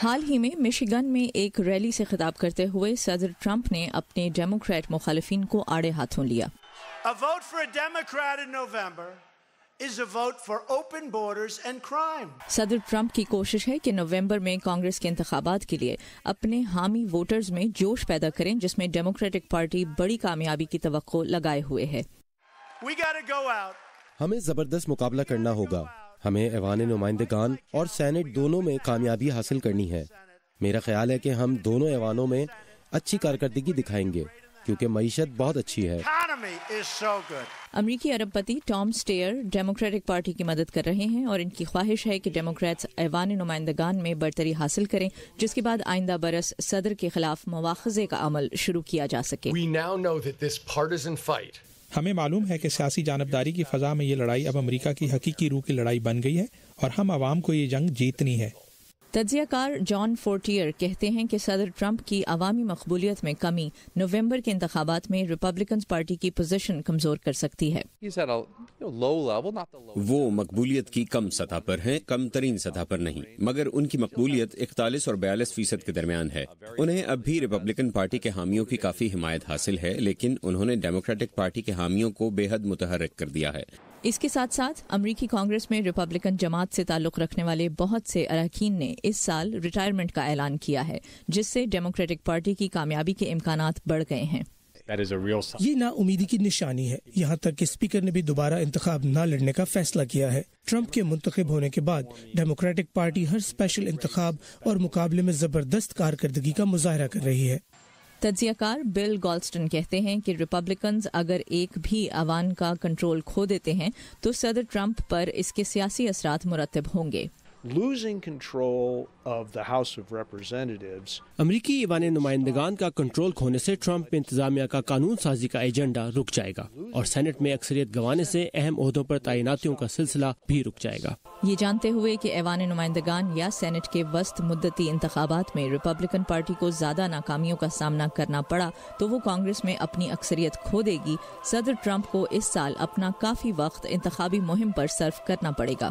حال ہی میں مشیگن میں ایک ریلی سے خطاب کرتے ہوئے صدر ٹرمپ نے اپنے ڈیموکریٹ مخالفین کو آڑے ہاتھوں لیا۔ A vote for a Democrat in November is a vote for open borders and crime. صدر ٹرمپ کی کوشش ہے کہ نومبر میں کانگریس کے انتخابات کے لیے اپنے حامی ووٹرز میں جوش پیدا کریں، جس میں ڈیموکریٹک پارٹی بڑی کامیابی کی توقع لگائے ہوئے ہے۔ We gotta go out. ہمیں زبردست مقابلہ کرنا ہوگا۔ ہمیں ایوان نمائندگان اور سینٹ دونوں میں کامیابی حاصل کرنی ہے۔ میرا خیال ہے کہ ہم دونوں ایوانوں میں اچھی کارکردگی دکھائیں گے کیونکہ معیشت بہت اچھی ہے۔ Economy is so good. امریکی ارب پتی ٹام سٹیئر ڈیموکریٹک پارٹی کی مدد کر رہے ہیں اور ان کی خواہش ہے کہ ڈیموکریٹس ایوان نمائندگان میں برتری حاصل کریں، جس کے بعد آئندہ برس صدر کے خلاف مواخذے کا عمل شروع کیا جا سکے۔ We now know that this partisan fight ہمیں معلوم ہے کہ سیاسی جانبداری کی فضا میں یہ لڑائی اب امریکہ کی حقیقی روح کی لڑائی بن گئی ہے اور ہم عوام کو یہ جنگ جیتنی ہے۔ تجزیہ کار جان فورٹیئر کہتے ہیں کہ صدر ٹرمپ کی عوامی مقبولیت میں کمی نومبر کے انتخابات میں ریپبلکنز پارٹی کی پوزیشن کمزور کر سکتی ہے۔ وہ مقبولیت کی کم سطح پر ہیں، کم ترین سطح پر نہیں، مگر ان کی مقبولیت 41 اور 42% کے درمیان ہے۔ انہیں اب بھی ریپبلکن پارٹی کے حامیوں کی کافی حمایت حاصل ہے، لیکن انہوں نے ڈیموکریٹک پارٹی کے حامیوں کو بے حد متحرک کر دیا ہے۔ اس کے ساتھ ساتھ امریکی کانگریس میں ریپبلکن جماعت سے تعلق رکھنے والے بہت سے اراکین نے اس سال ریٹائرمنٹ کا اعلان کیا ہے، جس سے ڈیموکریٹک پارٹی کی کامیابی کے امکانات بڑھ گئے ہیں۔ یہ نا امیدی کی نشانی ہے، یہاں تک کہ اسپیکر نے بھی دوبارہ انتخاب نہ لڑنے کا فیصلہ کیا ہے۔ ٹرمپ کے منتخب ہونے کے بعد ڈیموکریٹک پارٹی ہر اسپیشل انتخاب اور مقابلے میں زبردست کارکردگی کا مظاہرہ کر رہی ہے۔ تجزیہ کار بل گالسٹن کہتے ہیں کہ ریپبلکنز اگر ایک بھی ایوان کا کنٹرول کھو دیتے ہیں تو صدر ٹرمپ پر اس کے سیاسی اثرات مرتب ہوں گے۔ Losing control of the House of Representatives امریکی ایوان نمائندگان کا کنٹرول کھونے سے ٹرمپ انتظامیہ کا قانون سازی کا ایجنڈا رک جائے گا اور سینٹ میں اکثریت گنوانے سے اہم عہدوں پر تعیناتیوں کا سلسلہ بھی رک جائے گا۔ یہ جانتے ہوئے کہ ایوان نمائندگان یا سینٹ کے وسط مدتی انتخابات میں ریپبلکن پارٹی کو زیادہ ناکامیوں کا سامنا کرنا پڑا تو وہ کانگریس میں اپنی اکثریت کھو دے گی، صدر ٹرمپ کو اس سال اپنا کافی وقت انتخابی مہم پر صرف کرنا پڑے گا۔